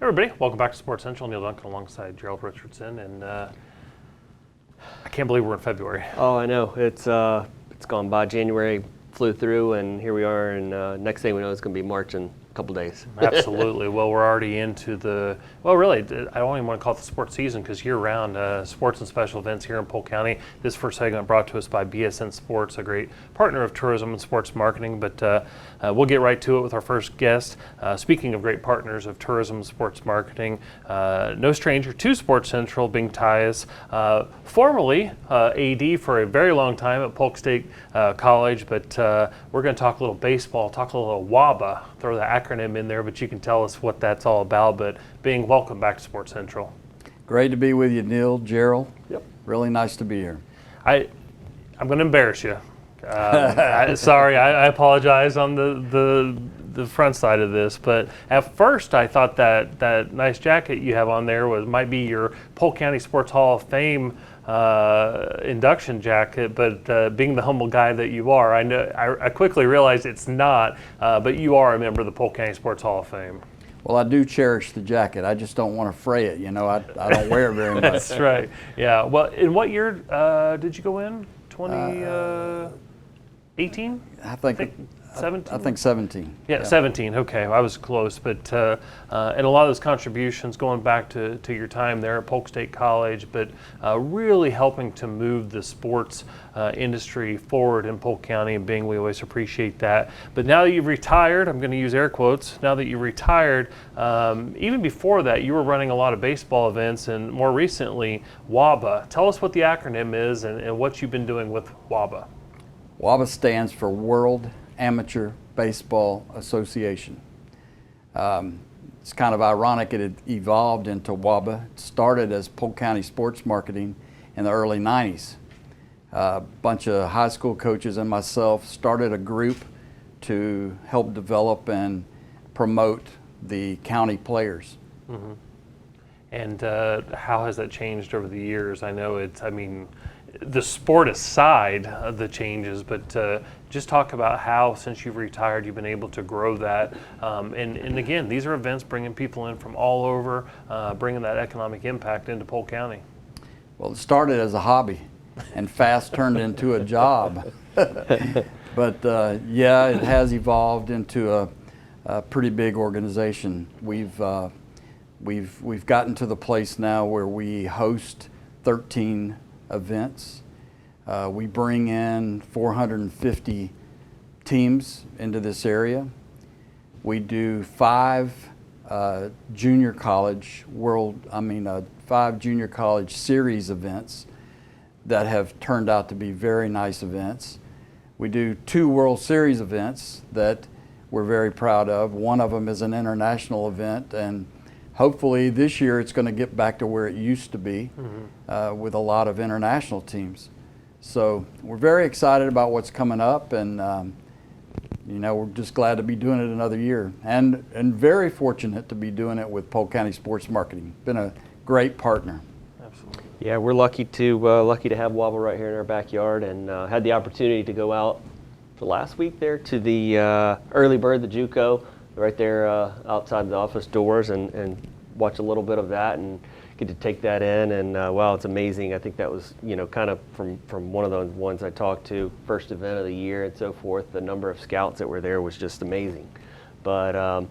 Everybody, welcome back to Sports Central. Neil Duncan alongside Gerald Richardson, and I can't believe we're in February. Oh, I know. It's gone by. January flew through, and here we are. And next thing we know, it's going to be March in a couple days. Absolutely. Well, we're already into really, I don't even want to call it the sports season because year-round sports and special events here in Polk County. This first segment brought to us by BSN Sports, a great partner of tourism and sports marketing. But we'll get right to it with our first guest. Speaking of great partners of tourism and sports marketing, no stranger to Sports Central, being Tyus, formerly AD for a very long time at Polk State College. But we're going to talk a little baseball, talk a little WABA, throw the acronym in there, but you can tell us what that's all about. But being welcome back to Sports Central. Great to be with you, Neil, Gerald. Yep. Really nice to be here. I'm going to embarrass you. Sorry, I apologize on the front side of this, but at first I thought that nice jacket you have on there might be your Polk County Sports Hall of Fame induction jacket, but being the humble guy that you are, I quickly realized it's not, but you are a member of the Polk County Sports Hall of Fame. Well, I do cherish the jacket. I just don't want to fray it. You know, I don't wear it very much. That's right. Yeah. Well, in what year did you go in? 2018? I think 17? I think 17. Yeah, 17. Okay, I was close. But and a lot of those contributions going back to your time there at Polk State College, but really helping to move the sports industry forward in Polk County, and we always appreciate that. But now that you've retired, I'm going to use air quotes, now that you've retired, even before that, you were running a lot of baseball events, and more recently, WABA. Tell us what the acronym is and what you've been doing with WABA. WABA stands for World Amateur Baseball Association. It's kind of ironic it had evolved into WABA. It started as Polk County Sports Marketing in the early 90s. A bunch of high school coaches and myself started a group to help develop and promote the county players. Mm-hmm. And how has that changed over the years? I know the sport aside of the changes, but just talk about how, since you've retired, you've been able to grow that. And again, these are events bringing people in from all over, bringing that economic impact into Polk County. Well, it started as a hobby and fast turned into a job. But yeah, it has evolved into a pretty big organization. We've gotten to the place now where we host 13 events. We bring in 450 teams into this area. We do 5 junior college series events that have turned out to be very nice events. We do 2 World Series events that we're very proud of. One of them is an international event, and hopefully this year it's going to get back to where it used to be, with a lot of international teams. So we're very excited about what's coming up, and we're just glad to be doing it another year, and very fortunate to be doing it with Polk County Sports Marketing. Been a great partner. Absolutely. Yeah, we're lucky to have WABA right here in our backyard, and had the opportunity to go out for last week there to the early bird, the JUCO, right there outside the office doors, and watch a little bit of that and get to take that in. And wow, it's amazing. I think that was kind of from one of those ones I talked to, first event of the year and so forth. The number of scouts that were there was just amazing. But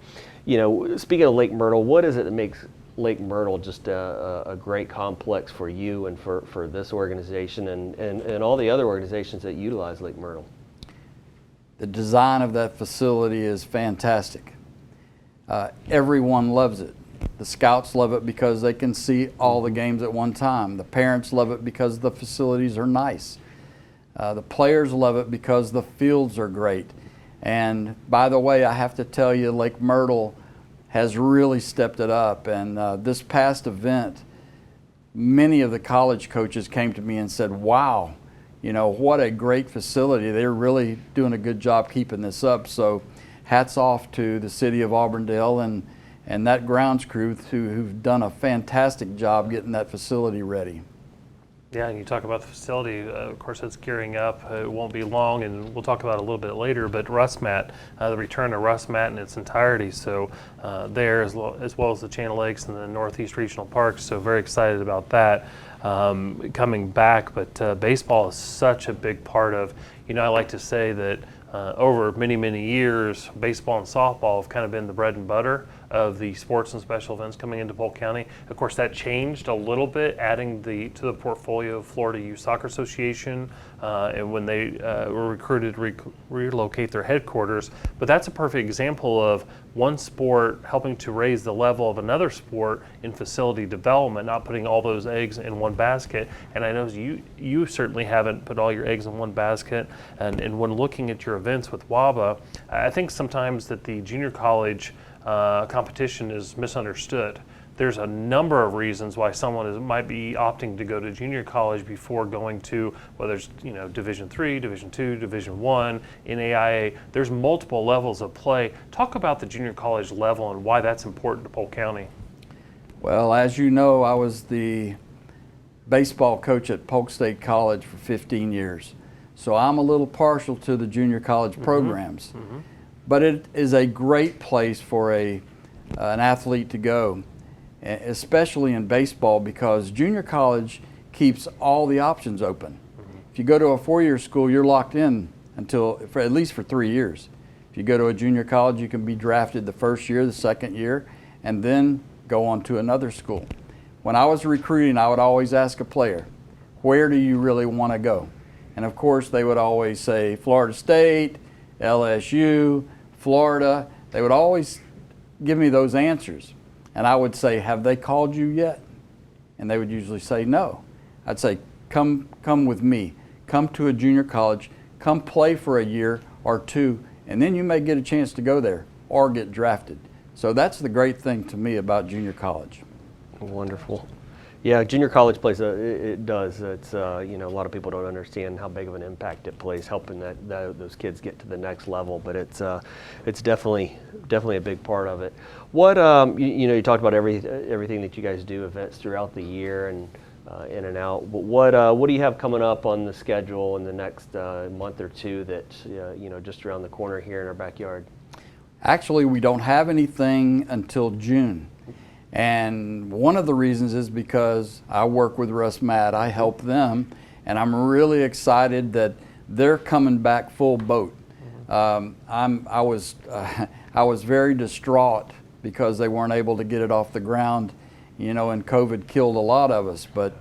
speaking of Lake Myrtle, what is it that makes Lake Myrtle just a great complex for you and for this organization and all the other organizations that utilize Lake Myrtle? The design of that facility is fantastic. Everyone loves it. The scouts love it because they can see all the games at one time. The parents love it because the facilities are nice. The players love it because the fields are great. And by the way, I have to tell you, Lake Myrtle has really stepped it up. And this past event, many of the college coaches came to me and said, wow, what a great facility. They're really doing a good job keeping this up. So hats off to the city of Auburndale and that grounds crew who've done a fantastic job getting that facility ready. Yeah, and you talk about the facility. Of course, it's gearing up. It won't be long, and we'll talk about it a little bit later. But RustMat, the return of RustMat in its entirety. So there, as well as the Channel Lakes and the Northeast Regional Parks. So very excited about that coming back. But baseball is such a big part of. I like to say that over many, many years, baseball and softball have kind of been the bread and butter of the sports and special events coming into Polk County. Of course, that changed a little bit, adding to the portfolio of Florida Youth Soccer Association, and when they were recruited to relocate their headquarters. But that's a perfect example of one sport helping to raise the level of another sport in facility development, not putting all those eggs in one basket. And I know you certainly haven't put all your eggs in one basket. And when looking at your events with WABA, I think sometimes that the junior college competition is misunderstood. There's a number of reasons why someone might be opting to go to junior college before going to whether it's Division III, Division II, Division I, NAIA. There's multiple levels of play. Talk about the junior college level and why that's important to Polk County. Well, as you know, I was the baseball coach at Polk State College for 15 years. So I'm a little partial to the junior college programs. Mm-hmm. But it is a great place for an athlete to go, especially in baseball, because junior college keeps all the options open. Mm-hmm. If you go to a four-year school, you're locked in at least for 3 years. If you go to a junior college, you can be drafted the first year, the second year, and then go on to another school. When I was recruiting, I would always ask a player, where do you really want to go? And of course, they would always say Florida State, LSU, Florida. They would always give me those answers. And I would say, have they called you yet? And they would usually say no. I'd say, come with me. Come to a junior college. Come play for a year or two, and then you may get a chance to go there or get drafted. So that's the great thing to me about junior college. Wonderful. Yeah, junior college plays it does. It's a lot of people don't understand how big of an impact it plays, helping those kids get to the next level. But it's definitely a big part of it. What you talked about everything that you guys do, events throughout the year and in and out. But what do you have coming up on the schedule in the next month or two that just around the corner here in our backyard? Actually, we don't have anything until June. And one of the reasons is because I work with RustMat, I help them, and I'm really excited that they're coming back full boat. I was very distraught because they weren't able to get it off the ground, and COVID killed a lot of us. But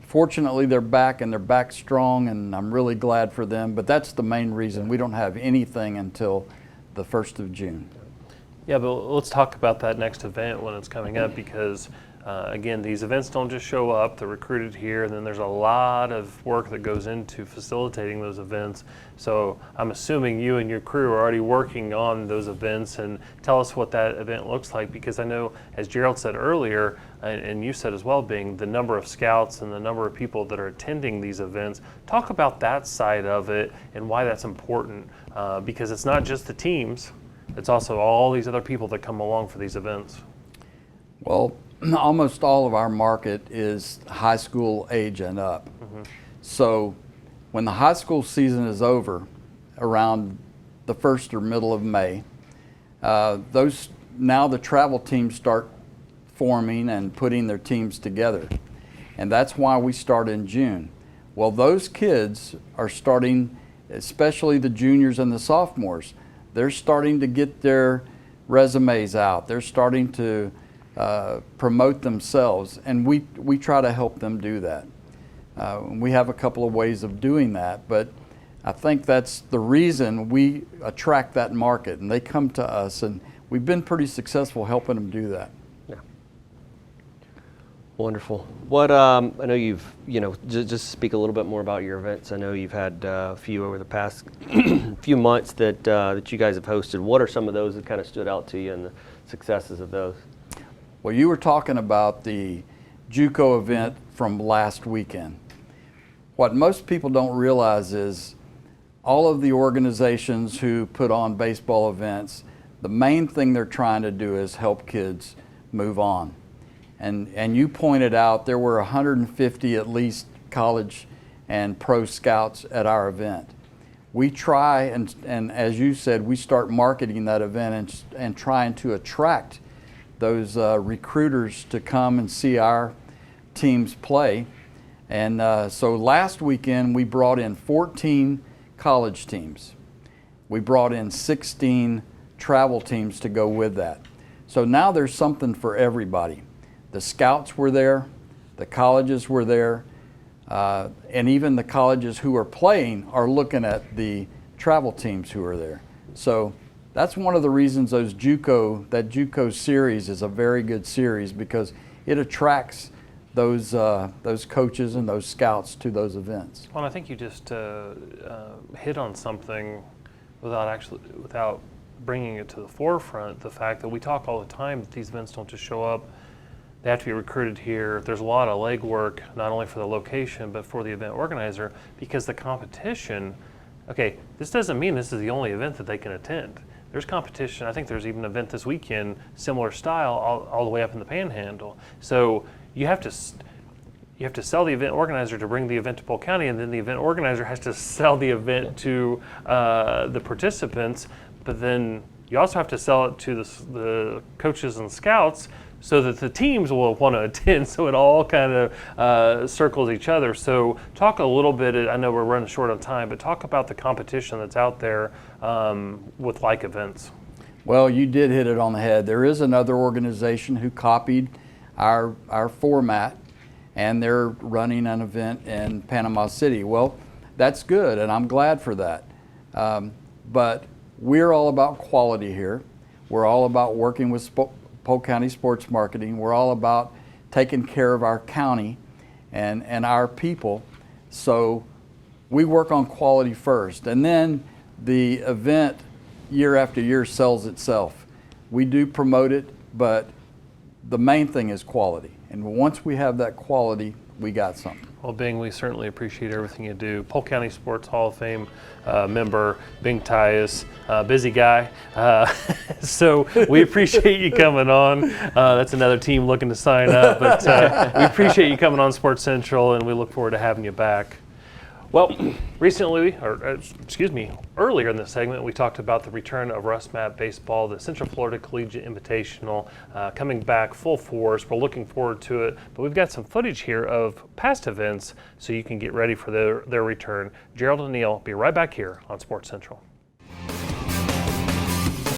fortunately, they're back, and they're back strong, and I'm really glad for them. But that's the main reason we don't have anything until the 1st of June. Yeah, but let's talk about that next event when it's coming up, because again, these events don't just show up, they're recruited here, and then there's a lot of work that goes into facilitating those events. So I'm assuming you and your crew are already working on those events, and tell us what that event looks like, because I know, as Gerald said earlier, and you said as well, being the number of scouts and the number of people that are attending these events. Talk about that side of it and why that's important, because it's not just the teams, it's also all these other people that come along for these events. Well, almost all of our market is high school age and up. Mm-hmm. So when the high school season is over, around the 1st or middle of May, now the travel teams start forming and putting their teams together. And that's why we start in June. Well, those kids are starting, especially the juniors and the sophomores, they're starting to get their resumes out. They're starting to promote themselves, and we try to help them do that. We have a couple of ways of doing that, but I think that's the reason we attract that market, and they come to us, and we've been pretty successful helping them do that. Yeah. Wonderful. What I know you've just speak a little bit more about your events. I know you've had a few over the past few months that you guys have hosted. What are some of those that kind of stood out to you and the successes of those? Well, you were talking about the JUCO event from last weekend. What most people don't realize is all of the organizations who put on baseball events, the main thing they're trying to do is help kids move on. And you pointed out there were 150 at least college and pro scouts at our event. We try, and as you said, we start marketing that event and trying to attract those recruiters to come and see our teams play. And so last weekend we brought in 14 college teams. We brought in 16 travel teams to go with that. So now there's something for everybody. The scouts were there, the colleges were there, and even the colleges who are playing are looking at the travel teams who are there. So that's one of the reasons that JUCO series is a very good series, because it attracts those coaches and those scouts to those events. Well, I think you just hit on something without bringing it to the forefront, the fact that we talk all the time that these events don't just show up. They have to be recruited here. There's a lot of legwork, not only for the location, but for the event organizer, because the competition, okay, this doesn't mean this is the only event that they can attend. There's competition. I think there's even an event this weekend, similar style, all the way up in the Panhandle. So you have to sell the event organizer to bring the event to Polk County, and then the event organizer has to sell the event to the participants, but then you also have to sell it to the coaches and scouts so that the teams will want to attend, so it all kind of circles each other. So talk a little bit, I know we're running short on time, but talk about the competition that's out there with like events. Well, you did hit it on the head. There is another organization who copied our format, and they're running an event in Panama City. Well, that's good, and I'm glad for that. But we're all about quality here. We're all about working with Polk County Sports Marketing. We're all about taking care of our county and our people. So we work on quality first, and then the event year after year sells itself. We do promote it, but the main thing is quality. And once we have that quality, we got something. Well, Bing, we certainly appreciate everything you do. Polk County Sports Hall of Fame member, Bing Tyus, busy guy. So we appreciate you coming on. That's another team looking to sign up, but we appreciate you coming on Sports Central, and we look forward to having you back. Well, earlier in this segment, we talked about the return of Russ Mat Baseball, the Central Florida Collegiate Invitational, coming back full force. We're looking forward to it, but we've got some footage here of past events so you can get ready for their return. Gerald and Neil, be right back here on Sports Central.